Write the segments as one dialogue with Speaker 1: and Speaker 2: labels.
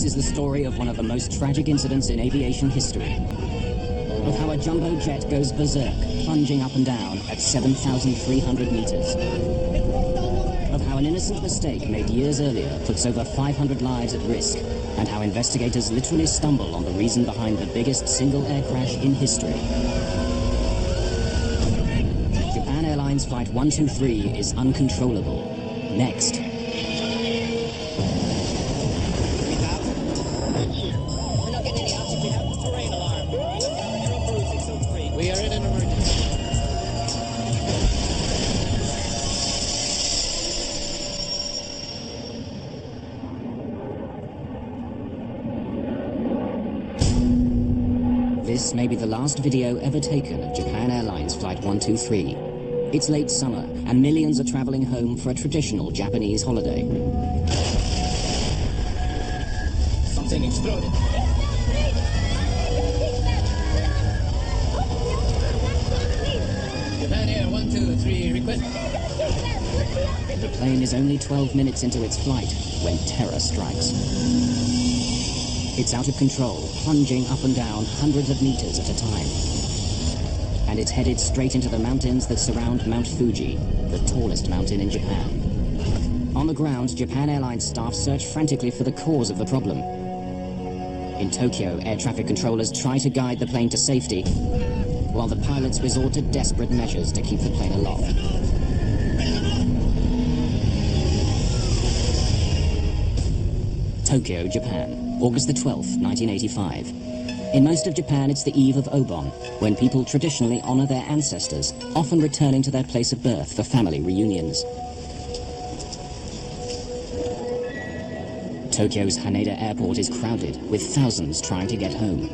Speaker 1: This is the story of one of the most tragic incidents in aviation history. Of how a jumbo jet goes berserk, plunging up and down at 7,300 meters. Of how an innocent mistake made years earlier puts over 500 lives at risk, and how investigators literally stumble on the reason behind the biggest single air crash in history. Japan Airlines Flight 123 is uncontrollable. Next.
Speaker 2: We are in an emergency.
Speaker 1: This may be the last video ever taken of Japan Airlines Flight 123. It's late summer, and millions are traveling home for a traditional Japanese holiday.
Speaker 2: Something exploded. Japan Air 123, request.
Speaker 1: The plane is only 12 minutes into its flight when terror strikes. It's out of control, plunging up and down hundreds of meters at a time. And it's headed straight into the mountains that surround Mount Fuji, the tallest mountain in Japan. On the ground, Japan Airlines staff search frantically for the cause of the problem. In Tokyo, air traffic controllers try to guide the plane to safety, while the pilots resort to desperate measures to keep the plane aloft. Tokyo, Japan, August the 12th, 1985. In most of Japan, it's the eve of Obon, when people traditionally honor their ancestors, often returning to their place of birth for family reunions. Tokyo's Haneda Airport is crowded, with thousands trying to get home.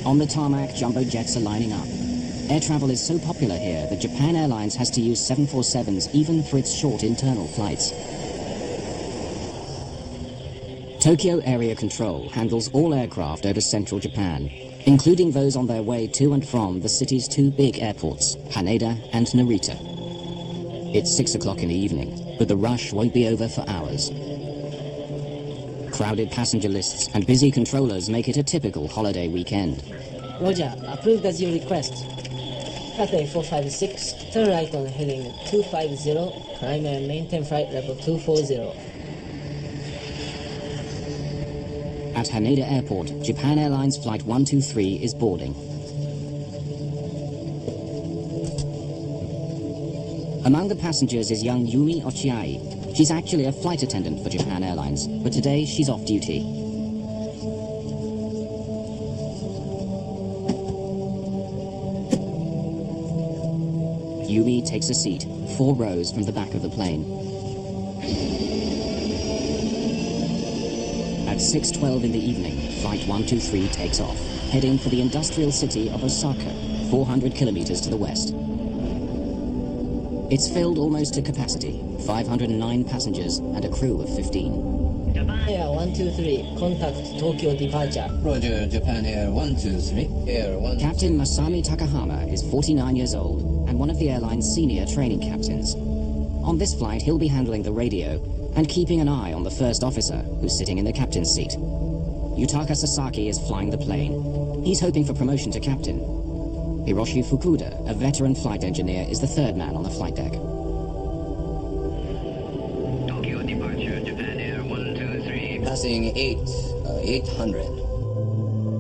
Speaker 1: On the tarmac, jumbo jets are lining up. Air travel is so popular here that Japan Airlines has to use 747s even for its short internal flights. Tokyo Area Control handles all aircraft over central Japan, including those on their way to and from the city's two big airports, Haneda and Narita. It's 6 o'clock in the evening, but the rush won't be over for hours. Crowded passenger lists and busy controllers make it a typical holiday weekend.
Speaker 3: Roger, approved as you request. Cathay 456, turn right on heading 250, climb and maintain flight level 240.
Speaker 1: At Haneda Airport, Japan Airlines Flight 123 is boarding. Among the passengers is young Yumi Ochiai. She's actually a flight attendant for Japan Airlines, but today she's off duty. Yumi takes a seat, 4 rows from the back of the plane. At 6:12 in the evening, Flight 123 takes off, heading for the industrial city of Osaka, 400 kilometers to the west. It's filled almost to capacity, 509 passengers and a crew of 15.
Speaker 3: Japan Air 123, contact Tokyo departure.
Speaker 2: Roger, Japan Air 123, Air 1...
Speaker 1: Captain Masami Takahama is 49 years old and one of the airline's senior training captains. On this flight, he'll be handling the radio and keeping an eye on the first officer, who's sitting in the captain's seat. Yutaka Sasaki is flying the plane. He's hoping for promotion to captain. Hiroshi Fukuda, a veteran flight engineer, is the third man on the flight deck.
Speaker 4: Tokyo departure, Japan Air 123.
Speaker 2: Passing 800.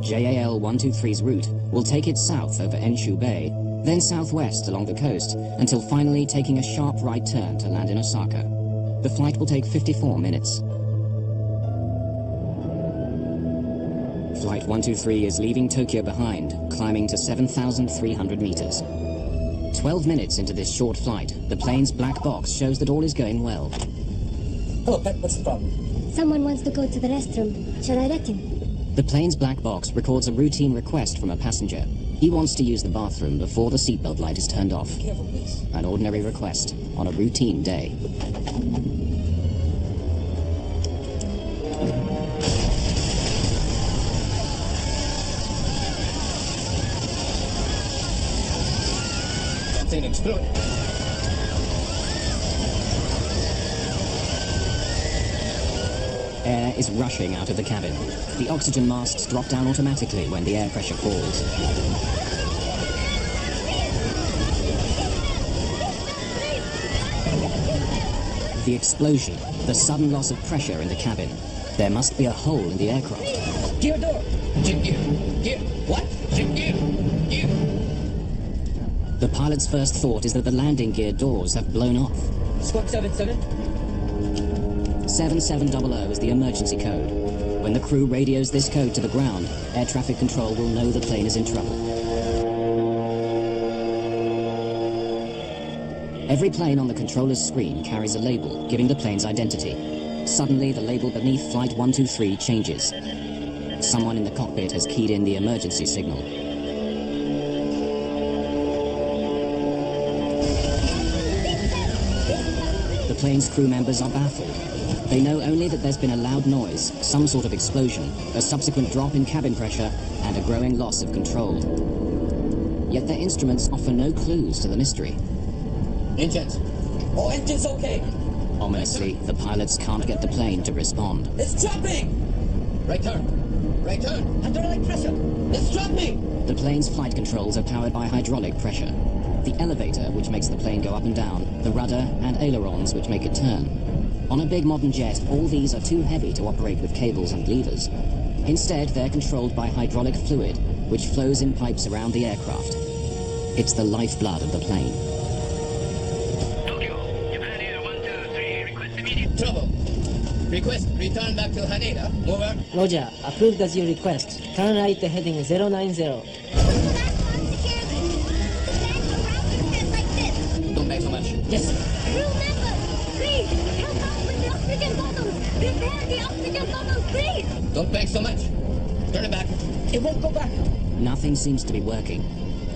Speaker 1: JAL 123's route will take it south over Enshu Bay, then southwest along the coast, until finally taking a sharp right turn to land in Osaka. The flight will take 54 minutes. Flight 123 is leaving Tokyo behind, climbing to 7,300 meters. 12 minutes into this short flight, the plane's black box shows that all is going well.
Speaker 2: Hello, Pet, what's the problem?
Speaker 5: Someone wants to go to the restroom. Shall I let him?
Speaker 1: The plane's black box records a routine request from a passenger. He wants to use the bathroom before the seatbelt light is turned off.
Speaker 2: Careful, please.
Speaker 1: An ordinary request on a routine day.
Speaker 2: Something exploded.
Speaker 1: Air is rushing out of the cabin. The oxygen masks drop down automatically when the air pressure falls. The explosion, the sudden loss of pressure in the cabin. There must be a hole in the aircraft.
Speaker 2: Gear door. Jib gear. Gear. What? Jib gear. Gear.
Speaker 1: The pilot's first thought is that the landing gear doors have blown off.
Speaker 2: Squawk 77.
Speaker 1: 7700 is the emergency code. When the crew radios this code to the ground, air traffic control will know the plane is in trouble. Every plane on the controller's screen carries a label giving the plane's identity. Suddenly, the label beneath Flight 123 changes. Someone in the cockpit has keyed in the emergency signal. The plane's crew members are baffled. They know only that there's been a loud noise, some sort of explosion, a subsequent drop in cabin pressure, and a growing loss of control. Yet their instruments offer no clues to the mystery.
Speaker 2: Engines. All engines okay.
Speaker 1: Ominously, the pilots can't get the plane to respond.
Speaker 2: It's dropping. Right turn. Right turn. Hydraulic pressure. It's dropping.
Speaker 1: The plane's flight controls are powered by hydraulic pressure. The elevator, which makes the plane go up and down, the rudder, and ailerons, which make it turn. On a big modern jet, all these are too heavy to operate with cables and levers. Instead, they're controlled by hydraulic fluid, which flows in pipes around the aircraft. It's the lifeblood of the plane.
Speaker 4: Tokyo, Japan Air 123, request immediate.
Speaker 2: Trouble. Request return back to Haneda. Over.
Speaker 3: Roger, approved as you request. Turn right to heading 090.
Speaker 2: Don't make so much.
Speaker 3: Yes.
Speaker 5: Crew members, please, help out with the oxygen bottles. Repair the oxygen bottles, please.
Speaker 2: Don't bang so much. Turn it back.
Speaker 3: It won't go back.
Speaker 1: Nothing seems to be working.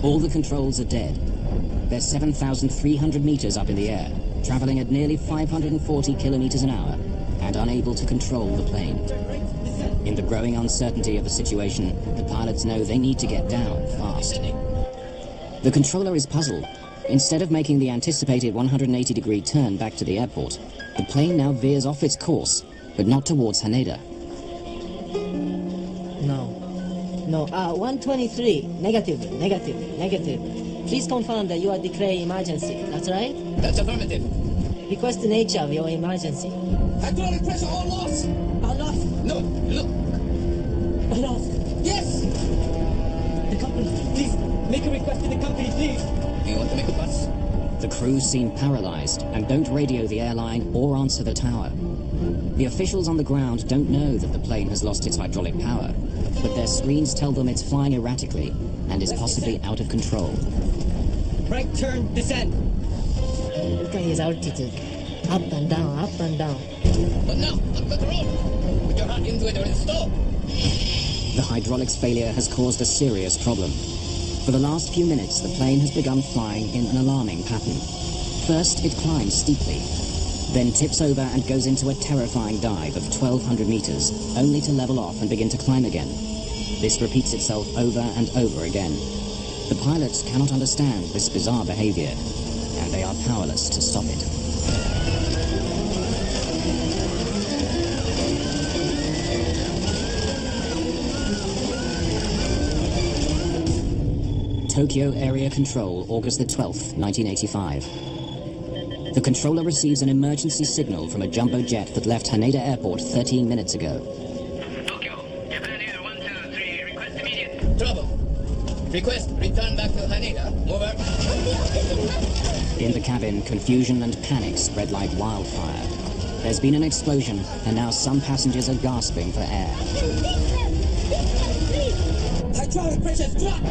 Speaker 1: All the controls are dead. They're 7,300 meters up in the air, traveling at nearly 540 kilometers an hour, and unable to control the plane. In the growing uncertainty of the situation, the pilots know they need to get down fast. The controller is puzzled. Instead of making the anticipated 180-degree turn back to the airport, the plane now veers off its course, but not towards Haneda.
Speaker 3: No, 123. Negative. Please confirm that you are declaring emergency. That's right?
Speaker 2: That's affirmative.
Speaker 3: Request the nature of your emergency.
Speaker 2: Hydraulic pressure all lost.
Speaker 3: All lost.
Speaker 2: No, look.
Speaker 3: All lost.
Speaker 2: Yes.
Speaker 3: The company, please. Make a request to the company, please.
Speaker 2: You want to make a fuss?
Speaker 1: The crew seem paralyzed and don't radio the airline or answer the tower. The officials on the ground don't know that the plane has lost its hydraulic power, but their screens tell them it's flying erratically and is possibly out of control.
Speaker 2: Right turn, descend.
Speaker 3: Look at his altitude. Up and down, up and down.
Speaker 2: But now, on control. Put your hand into it or it'll stop.
Speaker 1: The hydraulics failure has caused a serious problem. For the last few minutes, the plane has begun flying in an alarming pattern. First, it climbs steeply, then tips over and goes into a terrifying dive of 1,200 meters, only to level off and begin to climb again. This repeats itself over and over again. The pilots cannot understand this bizarre behavior, and they are powerless to stop it. Tokyo Area Control, August the 12th, 1985. The controller receives an emergency signal from a jumbo jet that left Haneda Airport 13 minutes ago.
Speaker 4: Tokyo, Japan Air 123, request immediate.
Speaker 2: Trouble. Request return back to Haneda. Over.
Speaker 1: In the cabin, confusion and panic spread like wildfire. There's been an explosion, and now some passengers are gasping for air.
Speaker 2: Hydraulic pressure's dropped.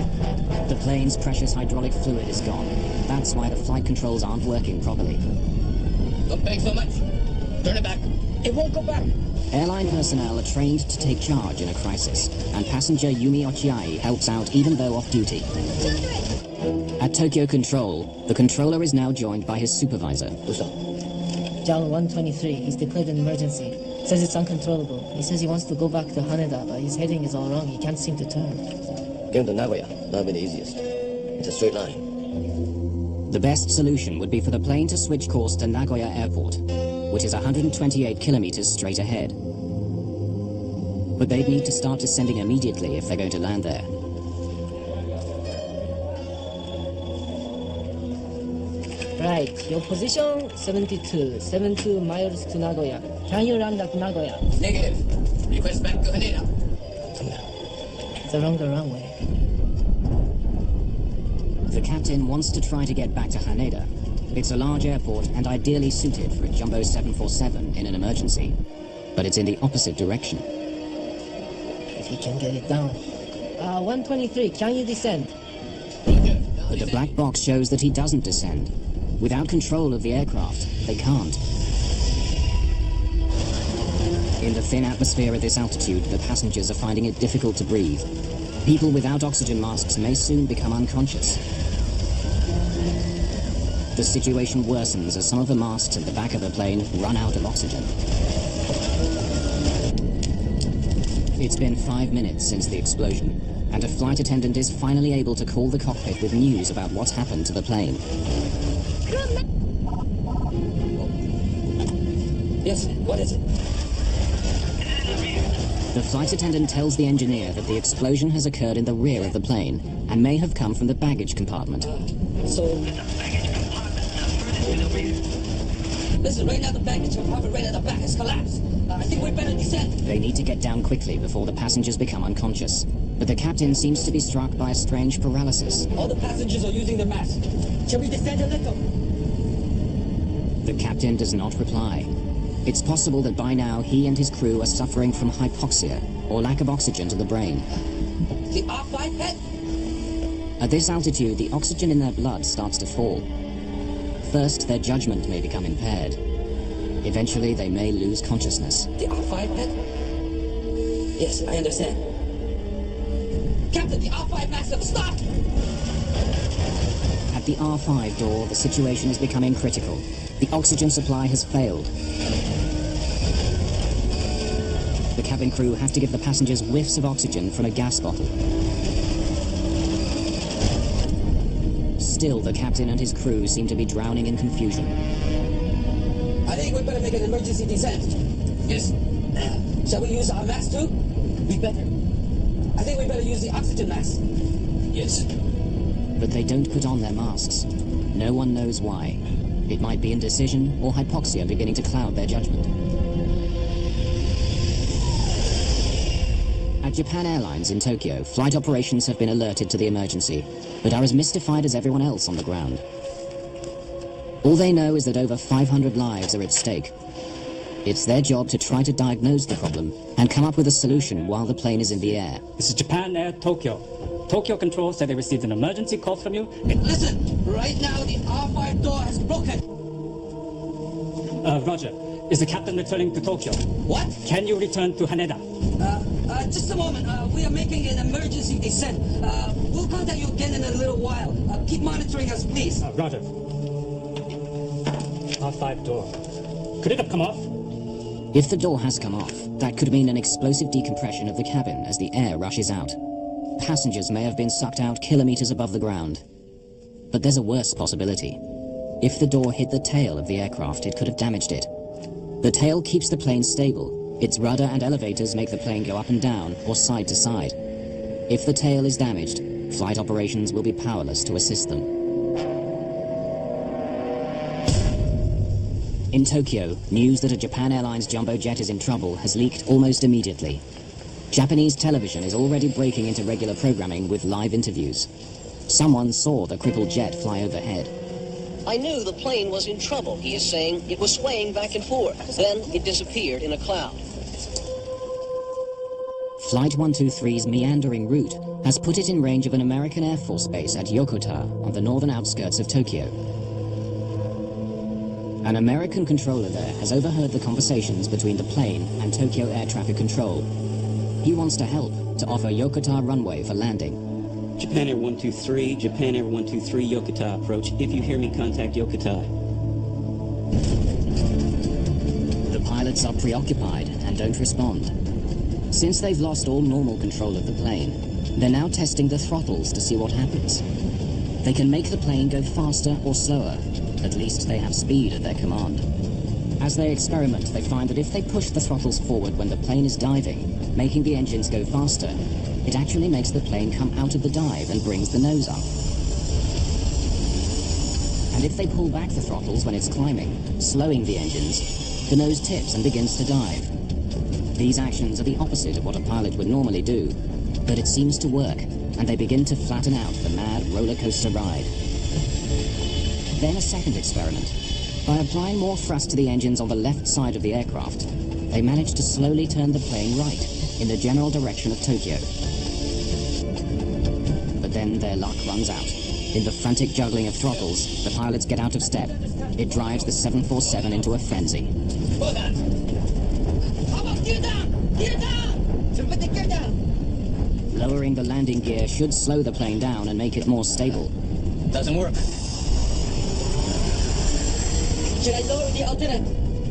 Speaker 1: The plane's precious hydraulic fluid is gone. That's why the flight controls aren't working properly.
Speaker 2: Don't bang so much. Turn it back.
Speaker 3: It won't go back.
Speaker 1: Airline personnel are trained to take charge in a crisis, and passenger Yumi Ochiai helps out even though off duty. At Tokyo Control, the controller is now joined by his supervisor.
Speaker 3: John 123, he's declared an emergency. Says it's uncontrollable. He says he wants to go back to Haneda, but his heading is all wrong. He can't seem to turn.
Speaker 6: Get him to Nagoya. That'll be the easiest. It's a straight line.
Speaker 1: The best solution would be for the plane to switch course to Nagoya Airport, which is 128 kilometers straight ahead. but they'd need to start descending immediately if they're going to land there.
Speaker 3: Right, your position 72 miles to Nagoya. Can you land at Nagoya?
Speaker 2: Negative. Request back to Haneda.
Speaker 3: It's along the runway.
Speaker 1: The captain wants to try to get back to Haneda. It's a large airport and ideally suited for a Jumbo 747 in an emergency. But it's in the opposite direction.
Speaker 3: If he can get it down. 123, can you descend?
Speaker 1: But the black box shows that he doesn't descend. Without control of the aircraft, they can't. In the thin atmosphere at this altitude, the passengers are finding it difficult to breathe. People without oxygen masks may soon become unconscious. The situation worsens as some of the masks at the back of the plane run out of oxygen. It's been 5 minutes since the explosion, and a flight attendant is finally able to call the cockpit with news about what's happened to the plane.
Speaker 2: Yes, what is it?
Speaker 1: The flight attendant tells the engineer that the explosion has occurred in the rear of the plane and may have come from the baggage compartment.
Speaker 2: So... Listen, right now the baggage compartment right at the back has collapsed. I think we'd better descend.
Speaker 1: They need to get down quickly before the passengers become unconscious. But the captain seems to be struck by a strange paralysis.
Speaker 2: All the passengers are using their masks. Shall we descend a little?
Speaker 1: The captain does not reply. It's possible that by now he and his crew are suffering from hypoxia, or lack of oxygen to the brain.
Speaker 2: The R5 head?
Speaker 1: At this altitude, the oxygen in their blood starts to fall. First, their judgment may become impaired. Eventually, they may lose consciousness.
Speaker 2: The R5 head? Yes, I understand. Captain, the R5 mask have stopped!
Speaker 1: At the R5 door, the situation is becoming critical. The oxygen supply has failed. The cabin crew have to give the passengers whiffs of oxygen from a gas bottle. Still, the captain and his crew seem to be drowning in confusion.
Speaker 2: I think we better make an emergency descent. Yes. Shall we use our mask too? We better. I think we better use the oxygen mask. Yes.
Speaker 1: But they don't put on their masks. No one knows why. It might be indecision or hypoxia beginning to cloud their judgment. At Japan Airlines in Tokyo, flight operations have been alerted to the emergency, but are as mystified as everyone else on the ground. All they know is that over 500 lives are at stake. It's their job to try to diagnose the problem and come up with a solution while the plane is in the air.
Speaker 7: This is Japan Air Tokyo. Tokyo Control said they received an emergency call from you.
Speaker 2: Listen, right now the R5 door has broken.
Speaker 7: Roger. Is the captain returning to Tokyo?
Speaker 2: What?
Speaker 7: Can you return to Haneda?
Speaker 2: Just a moment. We are making an emergency descent. We'll contact you again in a little while. Keep monitoring us, please.
Speaker 7: Roger. R5 door. Could it have come off?
Speaker 1: If the door has come off, that could mean an explosive decompression of the cabin as the air rushes out. Passengers may have been sucked out kilometers above the ground. But there's a worse possibility. If the door hit the tail of the aircraft, it could have damaged it. The tail keeps the plane stable. Its rudder and elevators make the plane go up and down or side to side. If the tail is damaged, flight operations will be powerless to assist them. In Tokyo, news that a Japan Airlines jumbo jet is in trouble has leaked almost immediately. Japanese television is already breaking into regular programming with live interviews. Someone saw the crippled jet fly overhead.
Speaker 8: I knew the plane was in trouble, he is saying. It was swaying back and forth. Then it disappeared in a cloud.
Speaker 1: Flight 123's meandering route has put it in range of an American Air Force base at Yokota on the northern outskirts of Tokyo. An American controller there has overheard the conversations between the plane and Tokyo Air Traffic Control. He wants to help to offer Yokota runway for landing.
Speaker 9: Japan Air 123, Japan Air 123, Yokota approach. If you hear me, contact Yokota.
Speaker 1: The pilots are preoccupied and don't respond. Since they've lost all normal control of the plane, they're now testing the throttles to see what happens. They can make the plane go faster or slower. At least they have speed at their command. As they experiment, they find that if they push the throttles forward when the plane is diving, making the engines go faster, it actually makes the plane come out of the dive and brings the nose up. And if they pull back the throttles when it's climbing, slowing the engines, the nose tips and begins to dive. These actions are the opposite of what a pilot would normally do, but it seems to work, and they begin to flatten out the mad roller coaster ride. Then a second experiment. By applying more thrust to the engines on the left side of the aircraft, they managed to slowly turn the plane right, in the general direction of Tokyo. But then their luck runs out. In the frantic juggling of throttles, the pilots get out of step. It drives the 747 into a frenzy.
Speaker 2: Hold on! How about gear down? Gear down! So put the gear down!
Speaker 1: Lowering the landing gear should slow the plane down and make it more stable.
Speaker 2: Doesn't work. Should I lower the alternate?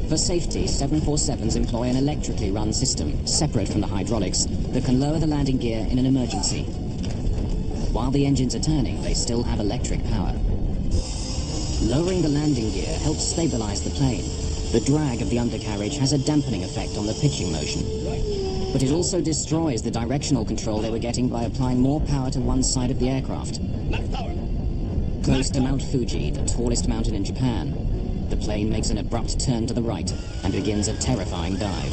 Speaker 1: For safety, 747s employ an electrically run system, separate from the hydraulics, that can lower the landing gear in an emergency. While the engines are turning, they still have electric power. Lowering the landing gear helps stabilize the plane. The drag of the undercarriage has a dampening effect on the pitching motion. But it also destroys the directional control they were getting by applying more power to one side of the aircraft.
Speaker 2: Max power!
Speaker 1: Close to Mount Fuji, the tallest mountain in Japan, the plane makes an abrupt turn to the right and begins a terrifying dive.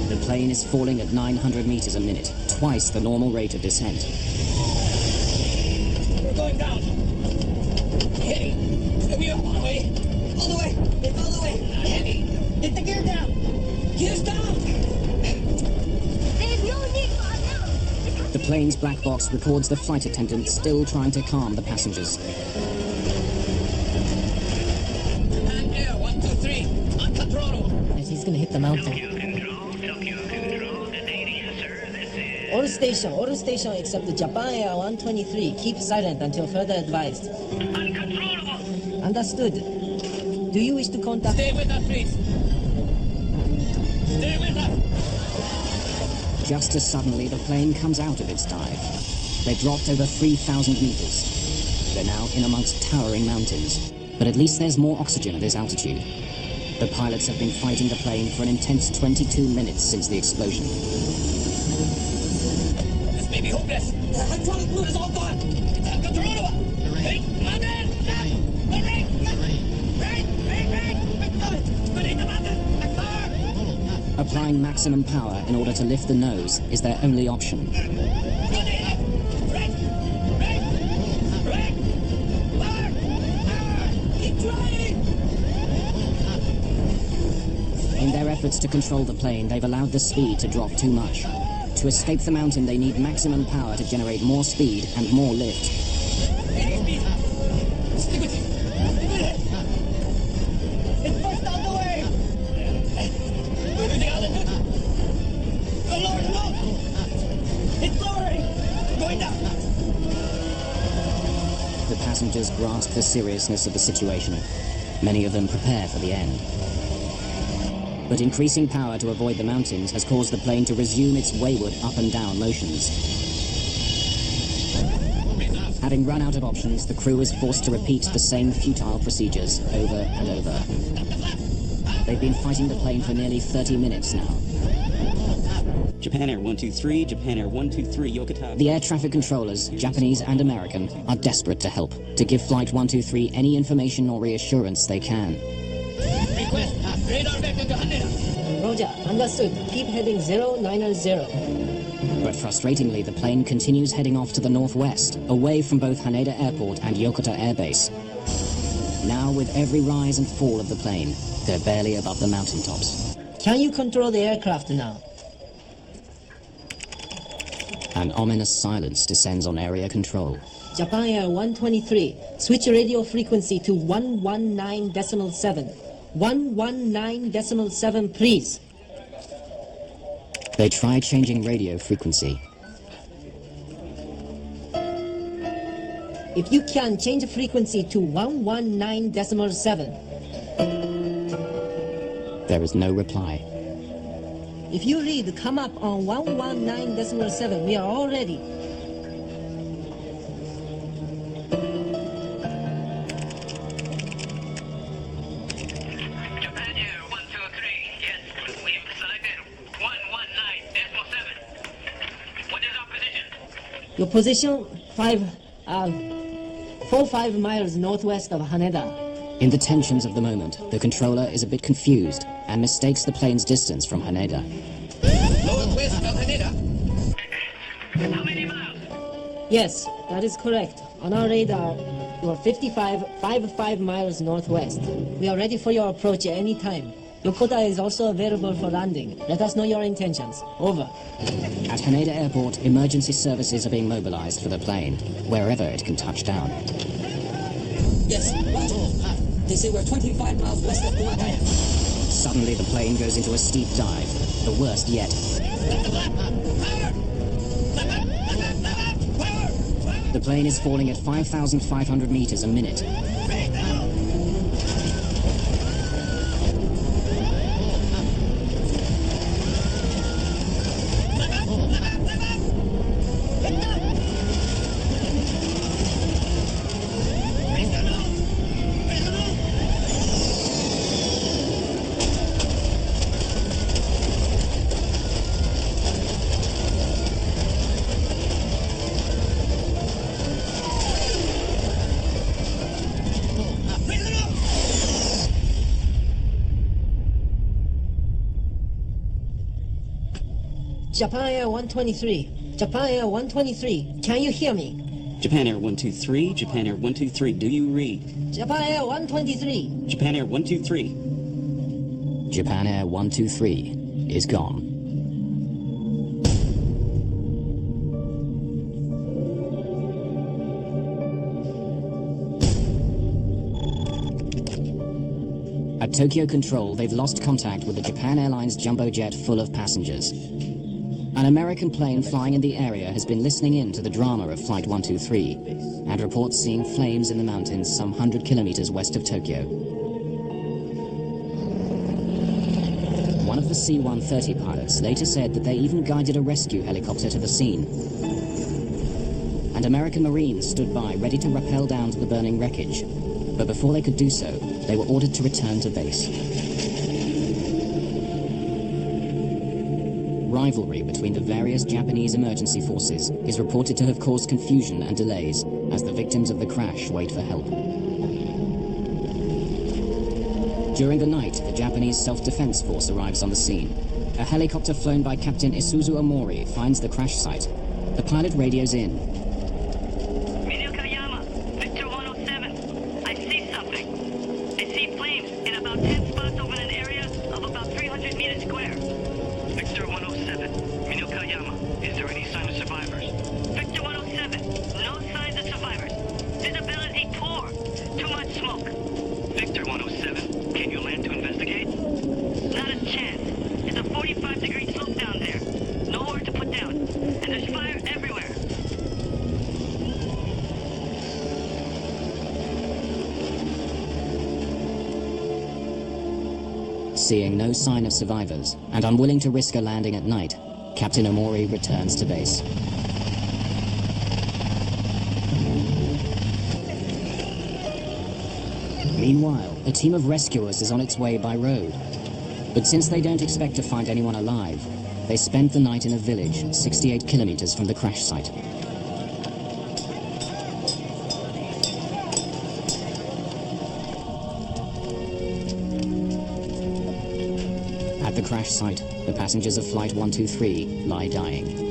Speaker 1: The plane is falling at 900 meters a minute, twice the normal rate of descent.
Speaker 2: We're going down! Heavy! We are all the way! All the way! It's all the way! Heavy! Get the gear down! Gear's down!
Speaker 5: There's no need for alarm.
Speaker 1: The plane's black box records the flight attendant still trying to calm the passengers.
Speaker 2: Japan Air 123, on control!
Speaker 3: As he's gonna hit the mountain.
Speaker 4: Tokyo Control, the Mayday, sir. This is...
Speaker 3: All station except the Japan Air 123. Keep silent until further advised.
Speaker 4: Uncontrollable!
Speaker 3: Understood. Do you wish to contact...
Speaker 2: Stay with us, please! Stay with us!
Speaker 1: Just as suddenly, the plane comes out of its dive. They've dropped over 3,000 meters. They're now in amongst towering mountains, but at least there's more oxygen at this altitude. The pilots have been fighting the plane for an intense 22 minutes since the explosion.
Speaker 2: This may be hopeless! The hydraulic fluid is all gone! It's uncontrollable! Hey, my man! Stop! Right! Beneath the mountain! The car!
Speaker 1: Applying maximum power in order to lift the nose is their only option.
Speaker 2: Keep trying!
Speaker 1: In their efforts to control the plane, they've allowed the speed to drop too much. To escape the mountain, they need maximum power to generate more speed and more lift.
Speaker 2: Stick with it! It's burst out the way! Everything altitude! Go lower, no! It's lowering! Going down!
Speaker 1: The passengers grasp the seriousness of the situation. Many of them prepare for the end. But increasing power to avoid the mountains has caused the plane to resume its wayward up and down motions. Having run out of options, the crew is forced to repeat the same futile procedures over and over. They've been fighting the plane for nearly 30 minutes now.
Speaker 9: Japan Air 123, Japan Air 123, Yokota.
Speaker 1: The air traffic controllers, Japanese and American, are desperate to help, to give Flight 123 any information or reassurance they can.
Speaker 2: Request radar vector to Haneda.
Speaker 3: Roger, understood. Keep heading 090.
Speaker 1: But frustratingly, the plane continues heading off to the northwest, away from both Haneda Airport and Yokota Air Base. Now, with every rise and fall of the plane, they're barely above the mountaintops.
Speaker 3: Can you control the aircraft now?
Speaker 8: An ominous silence descends on area control.
Speaker 3: Japan Air 123, switch radio frequency to 119.7. 119.7, please.
Speaker 8: They try changing radio frequency.
Speaker 3: If you can, change the frequency to 119.7.
Speaker 8: There is no reply.
Speaker 3: If you read, come up on 119.7, we are all ready. Your position 4-5 miles northwest of Haneda.
Speaker 1: In the tensions of the moment, the controller is a bit confused and mistakes the plane's distance from Haneda.
Speaker 2: Northwest of Haneda?
Speaker 4: How many miles?
Speaker 3: Yes, that is correct. On our radar, you are 55 miles northwest. We are ready for your approach at any time. Yokota is also available for landing. Let us know your intentions. Over.
Speaker 1: At Haneda Airport, emergency services are being mobilized for the plane, wherever it can touch down.
Speaker 2: Yes, Roger. They say we're 25 miles west of Kumagaya.
Speaker 1: Suddenly, the plane goes into a steep dive, the worst yet. The plane is falling at 5,500 meters a minute.
Speaker 3: Japan Air 123. Japan Air 123. Can you hear me?
Speaker 9: Japan Air 123, Japan Air 123, do you read?
Speaker 3: Japan Air 123.
Speaker 9: Japan Air 123.
Speaker 1: Japan Air 123 is gone. At Tokyo Control, they've lost contact with the Japan Airlines jumbo jet full of passengers. An American plane flying in the area has been listening in to the drama of Flight 123 and reports seeing flames in the mountains some 100 kilometers west of Tokyo. One of the C-130 pilots later said that they even guided a rescue helicopter to the scene. And American Marines stood by ready to rappel down to the burning wreckage. But before they could do so, they were ordered to return to base. Rivalry between the various Japanese emergency forces is reported to have caused confusion and delays as the victims of the crash wait for help. During the night, the Japanese Self-Defense Force arrives on the scene. A helicopter flown by Captain Isuzu Omori finds the crash site. The pilot radios in.
Speaker 4: Victor 107. I see something. I see flames in about 10 spots over an area of about 300 meters square. Victor 107. Minokayama. Is there any sign of survivors? Victor 107. No signs of survivors. Visibility poor. Too much smoke. Victor 107. Can you land to investigate? Not a chance. It's a 45-degree slope down there. Nowhere to put down. And there's fire everywhere.
Speaker 1: Seeing no sign of survivors and unwilling to risk a landing at night, Captain Omori returns to base. Meanwhile, a team of rescuers is on its way by road. But since they don't expect to find anyone alive, they spend the night in a village 68 kilometers from the crash site. At the crash site, the passengers of Flight 123 lie dying.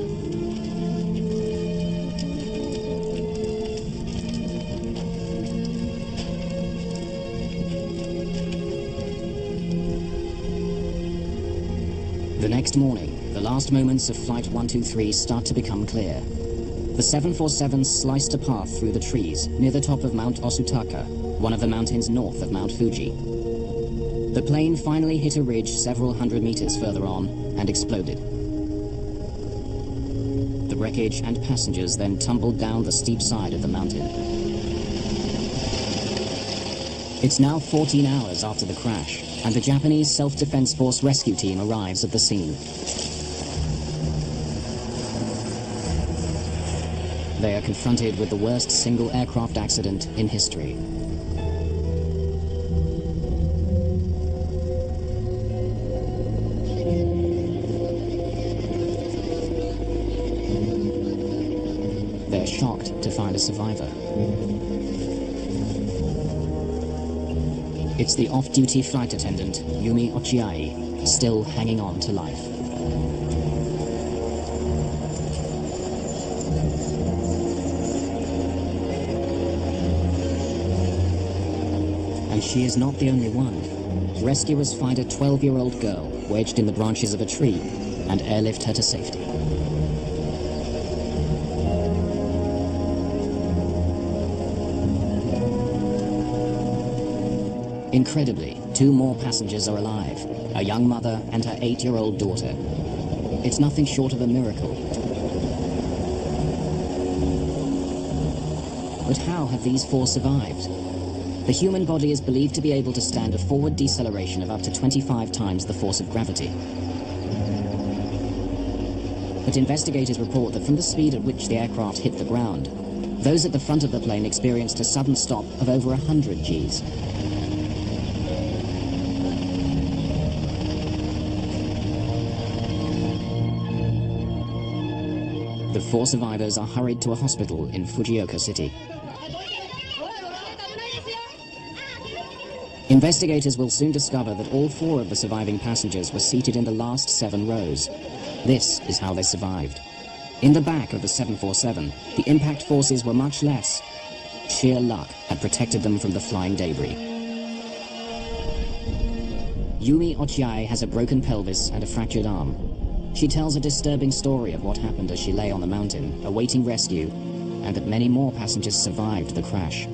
Speaker 1: The next morning, the last moments of Flight 123 start to become clear. The 747 sliced a path through the trees near the top of Mount Osutaka, one of the mountains north of Mount Fuji. The plane finally hit a ridge several hundred meters further on and exploded. The wreckage and passengers then tumbled down the steep side of the mountain. It's now 14 hours after the crash, and the Japanese Self-Defense Force rescue team arrives at the scene. They are confronted with the worst single aircraft accident in history. shocked to find a survivor. It's the off-duty flight attendant, Yumi Ochiai, still hanging on to life. And she is not the only one. Rescuers find a 12-year-old girl wedged in the branches of a tree and airlift her to safety. Incredibly, 2 more passengers are alive, a young mother and her 8-year-old daughter. It's nothing short of a miracle. But how have these 4 survived? The human body is believed to be able to stand a forward deceleration of up to 25 times the force of gravity. But investigators report that from the speed at which the aircraft hit the ground, those at the front of the plane experienced a sudden stop of over 100 Gs. The 4 survivors are hurried to a hospital in Fujioka City. Investigators will soon discover that all 4 of the surviving passengers were seated in the last 7 rows. This is how they survived. In the back of the 747, the impact forces were much less. Sheer luck had protected them from the flying debris. Yumi Ochiai has a broken pelvis and a fractured arm. She tells a disturbing story of what happened as she lay on the mountain, awaiting rescue, and that many more passengers survived the crash.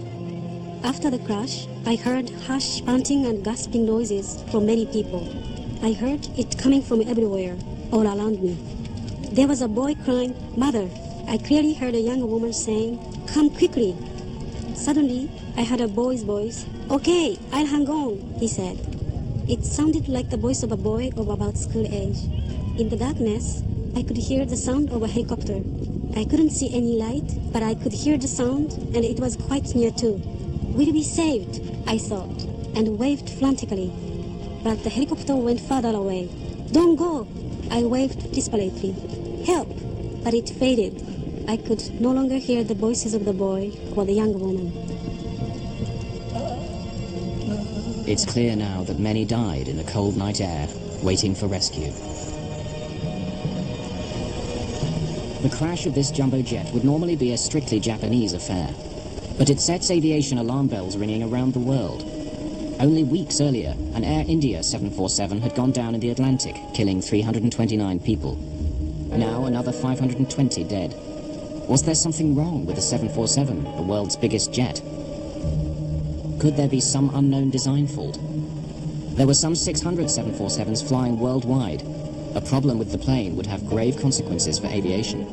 Speaker 5: After the crash, I heard harsh panting and gasping noises from many people. I heard it coming from everywhere, all around me. There was a boy crying, "Mother!" I clearly heard a young woman saying, "Come quickly!" Suddenly, I heard a boy's voice. "Okay, I'll hang on," he said. It sounded like the voice of a boy of about school age. In the darkness, I could hear the sound of a helicopter. I couldn't see any light, but I could hear the sound, and it was quite near too. "We'll be saved," I thought, and waved frantically. But the helicopter went farther away. "Don't go!" I waved desperately. "Help!" But it faded. I could no longer hear the voices of the boy or the young woman.
Speaker 1: It's clear now that many died in the cold night air, waiting for rescue. The crash of this jumbo jet would normally be a strictly Japanese affair, but it sets aviation alarm bells ringing around the world. Only weeks earlier, an Air India 747 had gone down in the Atlantic, killing 329 people. Now another 520 dead. Was there something wrong with the 747, the world's biggest jet? Could there be some unknown design fault? There were some 600 747s flying worldwide. A problem with the plane would have grave consequences for aviation.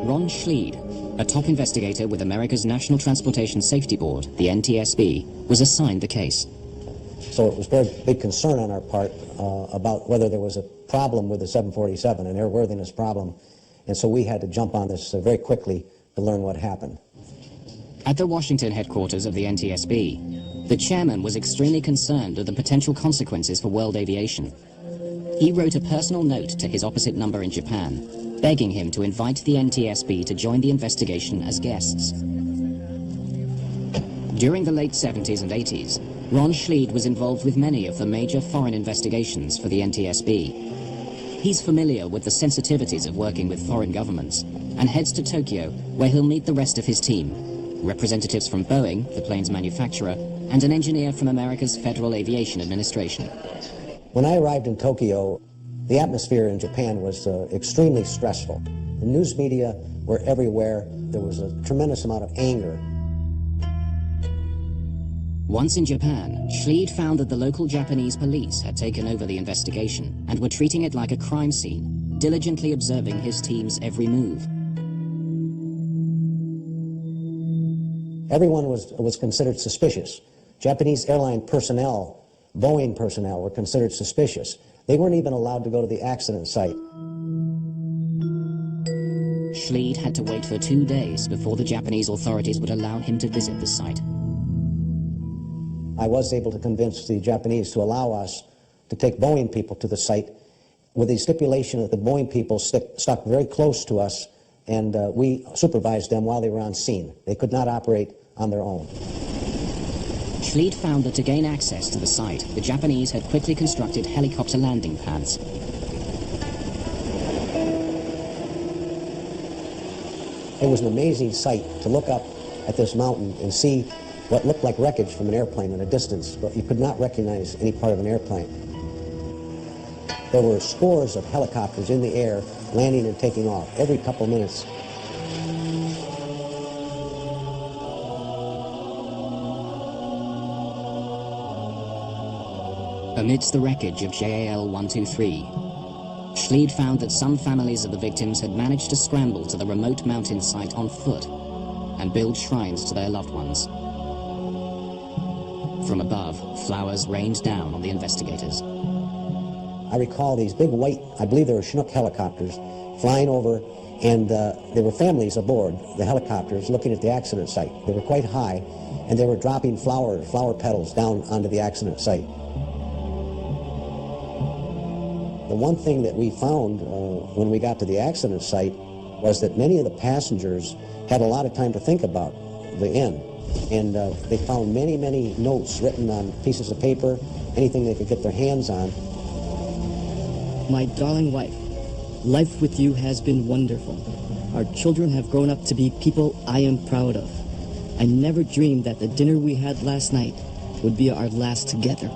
Speaker 1: Ron Schleid, a top investigator with America's National Transportation Safety Board, the NTSB, was assigned the case.
Speaker 10: So it was a very big concern on our part about whether there was a problem with the 747, an airworthiness problem, and so we had to jump on this very quickly to learn what happened.
Speaker 1: At the Washington headquarters of the NTSB, the chairman was extremely concerned of the potential consequences for world aviation. He wrote a personal note to his opposite number in Japan, begging him to invite the NTSB to join the investigation as guests. During the late 70s and 80s, Ron Schleid was involved with many of the major foreign investigations for the NTSB. He's familiar with the sensitivities of working with foreign governments and heads to Tokyo, where he'll meet the rest of his team, representatives from Boeing, the plane's manufacturer, and an engineer from America's Federal Aviation Administration.
Speaker 10: When I arrived in Tokyo, the atmosphere in Japan was extremely stressful. The news media were everywhere. There was a tremendous amount of anger.
Speaker 1: Once in Japan, Schleid found that the local Japanese police had taken over the investigation and were treating it like a crime scene, diligently observing his team's every move.
Speaker 10: Everyone was considered suspicious. Japanese airline personnel, Boeing personnel, were considered suspicious. They weren't even allowed to go to the accident site.
Speaker 1: Schleid had to wait for 2 days before the Japanese authorities would allow him to visit the site.
Speaker 10: I was able to convince the Japanese to allow us to take Boeing people to the site with the stipulation that the Boeing people stuck very close to us, and we supervised them while they were on scene. They could not operate on their own.
Speaker 1: Schleid found that to gain access to the site, the Japanese had quickly constructed helicopter landing pads.
Speaker 10: It was an amazing sight to look up at this mountain and see what looked like wreckage from an airplane at a distance, but you could not recognize any part of an airplane. There were scores of helicopters in the air, landing and taking off every couple of minutes.
Speaker 1: Amidst the wreckage of JAL 123, Schleid found that some families of the victims had managed to scramble to the remote mountain site on foot and build shrines to their loved ones. From above, flowers rained down on the investigators.
Speaker 10: I recall these big white, I believe they were Chinook helicopters, flying over, and there were families aboard the helicopters looking at the accident site. They were quite high, and they were dropping flower petals down onto the accident site. The one thing that we found when we got to the accident site was that many of the passengers had a lot of time to think about the end. And they found many, many notes written on pieces of paper, anything they could get their hands on.
Speaker 11: My darling wife, life with you has been wonderful. Our children have grown up to be people I am proud of. I never dreamed that the dinner we had last night would be our last together.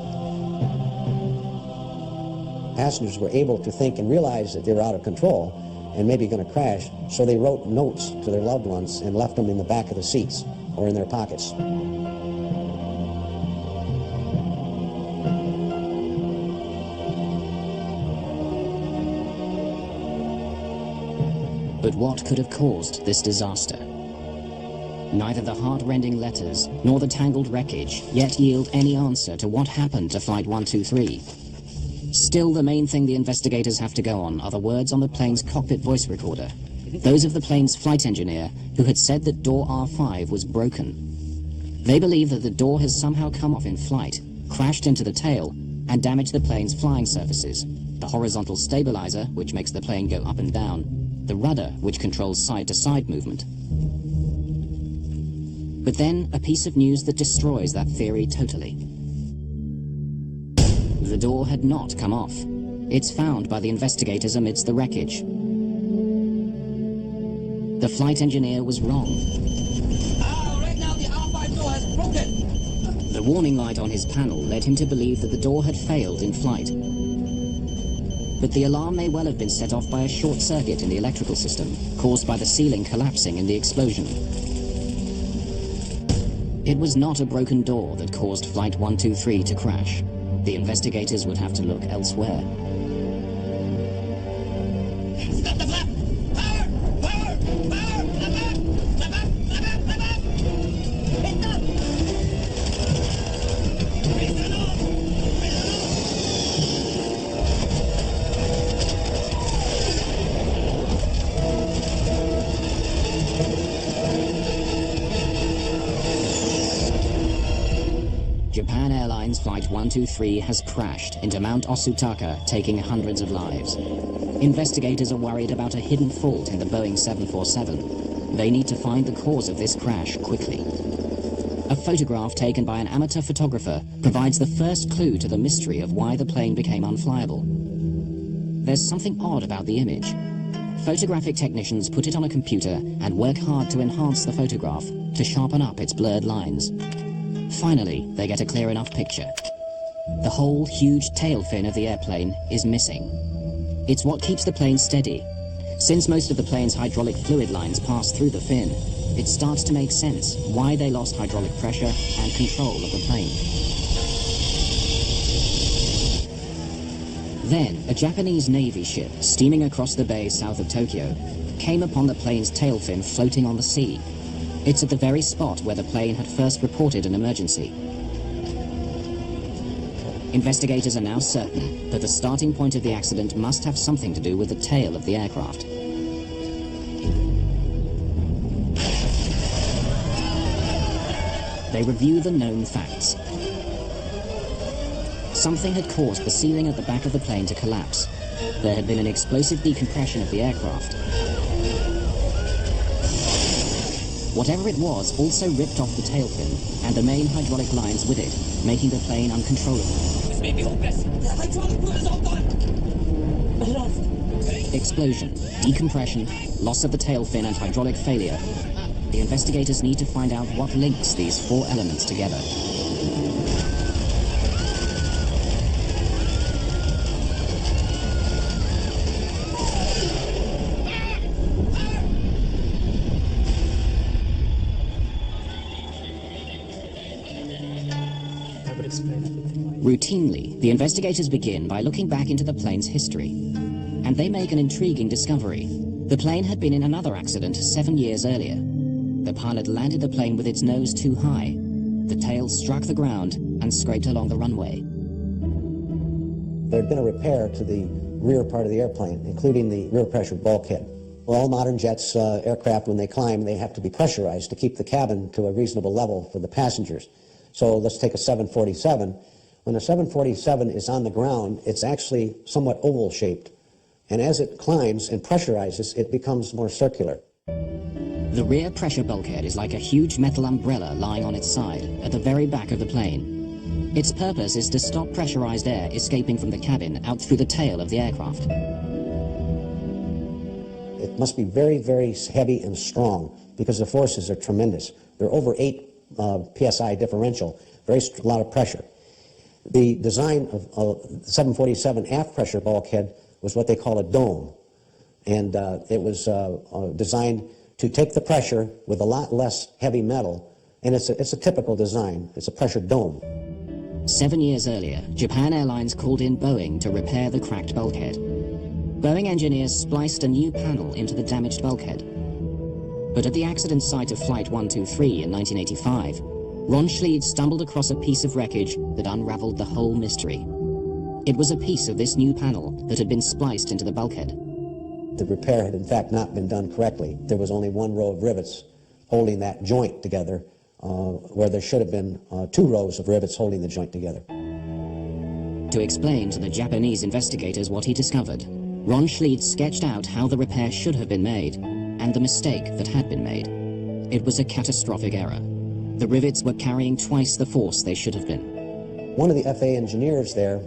Speaker 10: Passengers were able to think and realize that they were out of control and maybe going to crash, so they wrote notes to their loved ones and left them in the back of the seats or in their pockets.
Speaker 1: But what could have caused this disaster? Neither the heart-rending letters nor the tangled wreckage yet yield any answer to what happened to Flight 123. Still, the main thing the investigators have to go on are the words on the plane's cockpit voice recorder, those of the plane's flight engineer who had said that door R5 was broken. They believe that the door has somehow come off in flight, crashed into the tail, and damaged the plane's flying surfaces, the horizontal stabilizer, which makes the plane go up and down, the rudder, which controls side-to-side movement. But then, a piece of news that destroys that theory totally. The door had not come off. It's found by the investigators amidst the wreckage. The flight engineer was wrong.
Speaker 2: Right now the R5 door has broken.
Speaker 1: The warning light on his panel led him to believe that the door had failed in flight. But the alarm may well have been set off by a short circuit in the electrical system, caused by the ceiling collapsing in the explosion. It was not a broken door that caused Flight 123 to crash. The investigators would have to look elsewhere.
Speaker 2: Stop the flap! Power! Power! Power! Flap up! Flap up! Flap up! Flap up! It's up! Raise the nose! Raise the
Speaker 1: Japan Airlines Flight 123 has crashed into Mount Osutaka, taking hundreds of lives. Investigators are worried about a hidden fault in the Boeing 747. They need to find the cause of this crash quickly. A photograph taken by an amateur photographer provides the first clue to the mystery of why the plane became unflyable. There's something odd about the image. Photographic technicians put it on a computer and work hard to enhance the photograph to sharpen up its blurred lines. Finally, they get a clear enough picture. The whole huge tail fin of the airplane is missing. It's what keeps the plane steady. Since most of the plane's hydraulic fluid lines pass through the fin, it starts to make sense why they lost hydraulic pressure and control of the plane. Then, a Japanese Navy ship steaming across the bay south of Tokyo came upon the plane's tail fin floating on the sea. It's at the very spot where the plane had first reported an emergency. Investigators are now certain that the starting point of the accident must have something to do with the tail of the aircraft. They review the known facts. Something had caused the ceiling at the back of the plane to collapse, There had been an explosive decompression of the aircraft. Whatever it was also ripped off the tail fin and the main hydraulic lines with it, making the plane uncontrollable.
Speaker 2: This may be hopeless. The hydraulic fluid is all gone. Lost.
Speaker 1: Explosion, decompression, loss of the tail fin and hydraulic failure. The investigators need to find out what links these four elements together. Routinely, the investigators begin by looking back into the plane's history. And they make an intriguing discovery. The plane had been in another accident 7 years earlier. The pilot landed the plane with its nose too high. The tail struck the ground and scraped along the runway.
Speaker 10: There had been a repair to the rear part of the airplane, including the rear pressure bulkhead. Well, all modern jets, aircraft, when they climb, they have to be pressurized to keep the cabin to a reasonable level for the passengers. So let's take a 747. When a 747 is on the ground, it's actually somewhat oval-shaped. And as it climbs and pressurizes, it becomes more circular.
Speaker 1: The rear pressure bulkhead is like a huge metal umbrella lying on its side at the very back of the plane. Its purpose is to stop pressurized air escaping from the cabin out through the tail of the aircraft.
Speaker 10: It must be very, very heavy and strong because the forces are tremendous. They're over 8 psi differential, a lot of pressure. The design of the 747 aft pressure bulkhead was what they call a dome. And it was designed to take the pressure with a lot less heavy metal. And it's a typical design. It's a pressure dome.
Speaker 1: 7 years earlier, Japan Airlines called in Boeing to repair the cracked bulkhead. Boeing engineers spliced a new panel into the damaged bulkhead. But at the accident site of Flight 123 in 1985, Ron Schleid stumbled across a piece of wreckage that unraveled the whole mystery. It was a piece of this new panel that had been spliced into the bulkhead.
Speaker 10: The repair had in fact not been done correctly. There was only one row of rivets holding that joint together, where there should have been 2 rows of rivets holding the joint together.
Speaker 1: To explain to the Japanese investigators what he discovered, Ron Schleid sketched out how the repair should have been made and the mistake that had been made. It was a catastrophic error. The rivets were carrying twice the force they should have been.
Speaker 10: One of the FAA engineers there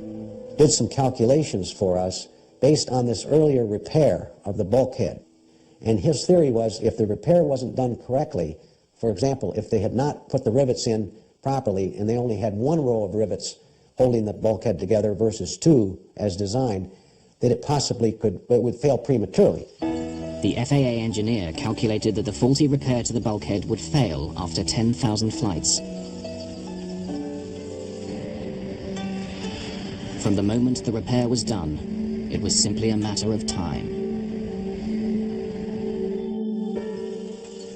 Speaker 10: did some calculations for us based on this earlier repair of the bulkhead. And his theory was if the repair wasn't done correctly, for example, if they had not put the rivets in properly and they only had 1 row of rivets holding the bulkhead together versus 2 as designed, that it would fail prematurely.
Speaker 1: The FAA engineer calculated that the faulty repair to the bulkhead would fail after 10,000 flights. From the moment the repair was done, it was simply a matter of time.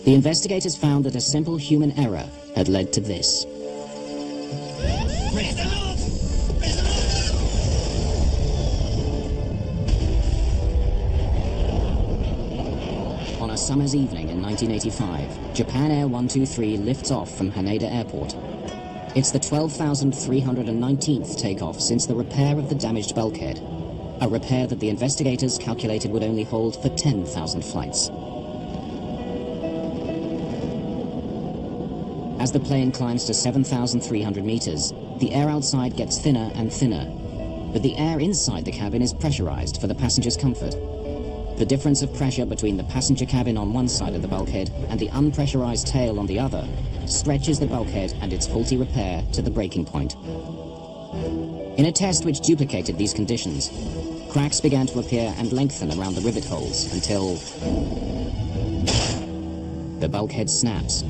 Speaker 1: The investigators found that a simple human error had led to this. On a summer's evening in 1985, Japan Air 123 lifts off from Haneda Airport. It's the 12,319th takeoff since the repair of the damaged bulkhead, a repair that the investigators calculated would only hold for 10,000 flights. As the plane climbs to 7,300 meters, the air outside gets thinner and thinner, but the air inside the cabin is pressurized for the passenger's comfort. The difference of pressure between the passenger cabin on one side of the bulkhead and the unpressurized tail on the other stretches the bulkhead and its faulty repair to the breaking point. In a test which duplicated these conditions, cracks began to appear and lengthen around the rivet holes until the bulkhead snaps.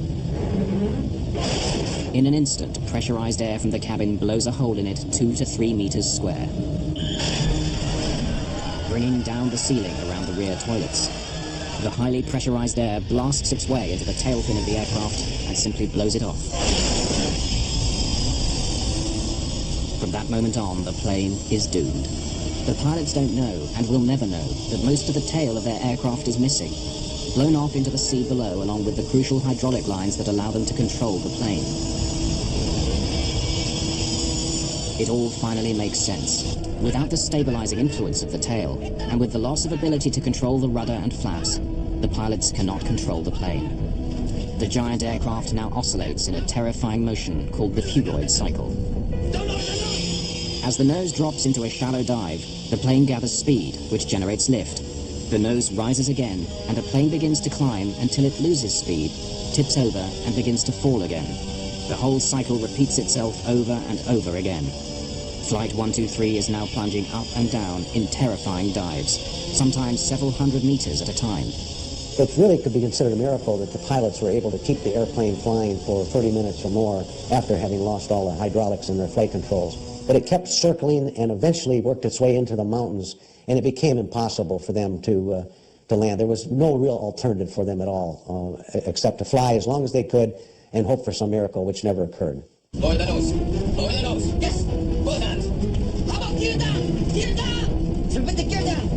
Speaker 1: In an instant, pressurized air from the cabin blows a hole in it 2 to 3 meters square, bringing down the ceiling around the rear toilets. The highly pressurized air blasts its way into the tail fin of the aircraft and simply blows it off. From that moment on, the plane is doomed. The pilots don't know, and will never know, that most of the tail of their aircraft is missing, blown off into the sea below along with the crucial hydraulic lines that allow them to control the plane. It all finally makes sense. Without the stabilizing influence of the tail, and with the loss of ability to control the rudder and flaps, the pilots cannot control the plane. The giant aircraft now oscillates in a terrifying motion called the fugoid cycle. As the nose drops into a shallow dive, the plane gathers speed, which generates lift. The nose rises again, and the plane begins to climb until it loses speed, tips over, and begins to fall again. The whole cycle repeats itself over and over again. Flight 123 is now plunging up and down in terrifying dives, sometimes several hundred meters at a time.
Speaker 10: It really could be considered a miracle that the pilots were able to keep the airplane flying for 30 minutes or more after having lost all the hydraulics in their flight controls. But it kept circling and eventually worked its way into the mountains, and it became impossible for them to land. There was no real alternative for them at all, except to fly as long as they could and hope for some miracle, which never occurred.
Speaker 2: Lower the nose. Lower the nose. Yes. Both hands. How about gear down? Gear down. Put the gear down.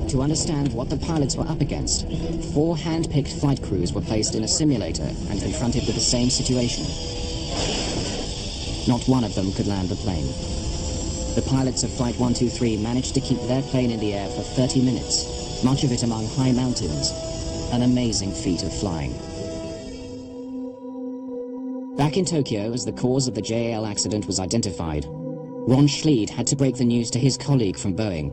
Speaker 1: To understand what the pilots were up against, 4 hand-picked flight crews were placed in a simulator and confronted with the same situation. Not one of them could land the plane. The pilots of Flight 123 managed to keep their plane in the air for 30 minutes, much of it among high mountains. An amazing feat of flying. Back in Tokyo, as the cause of the JAL accident was identified, Ron Schleid had to break the news to his colleague from Boeing,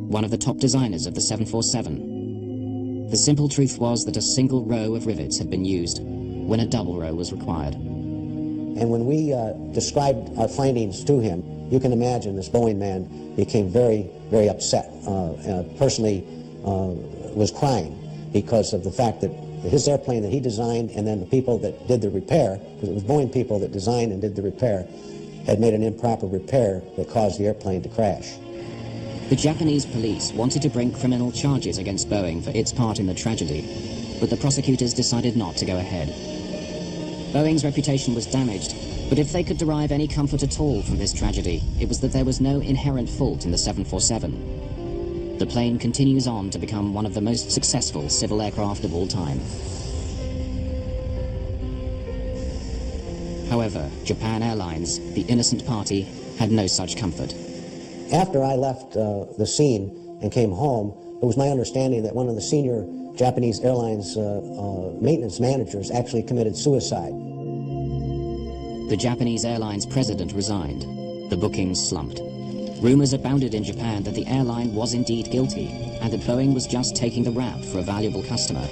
Speaker 1: one of the top designers of the 747. The simple truth was that a single row of rivets had been used when a double row was required.
Speaker 10: And when we described our findings to him, you can imagine this Boeing man became very, very upset. Personally was crying because of the fact that his airplane that he designed and then the people that did the repair, because it was Boeing people that designed and did the repair, had made an improper repair that caused the airplane to crash.
Speaker 1: The Japanese police wanted to bring criminal charges against Boeing for its part in the tragedy, but the prosecutors decided not to go ahead. Boeing's reputation was damaged, but if they could derive any comfort at all from this tragedy, it was that there was no inherent fault in the 747. The plane continues on to become one of the most successful civil aircraft of all time. However, Japan Airlines, the innocent party, had no such comfort.
Speaker 10: After I left the scene and came home, it was my understanding that one of the senior Japanese Airlines maintenance managers actually committed suicide.
Speaker 1: The Japanese Airlines president resigned. The bookings slumped. Rumors abounded in Japan that the airline was indeed guilty and that Boeing was just taking the rap for a valuable customer.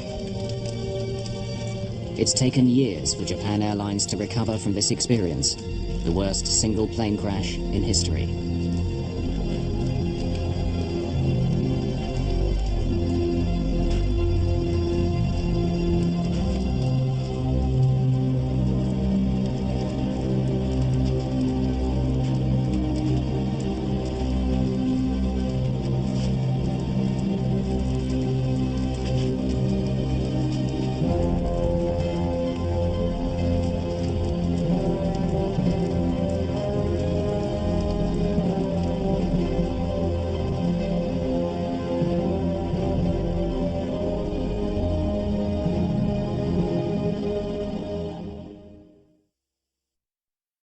Speaker 1: It's taken years for Japan Airlines to recover from this experience, the worst single plane crash in history.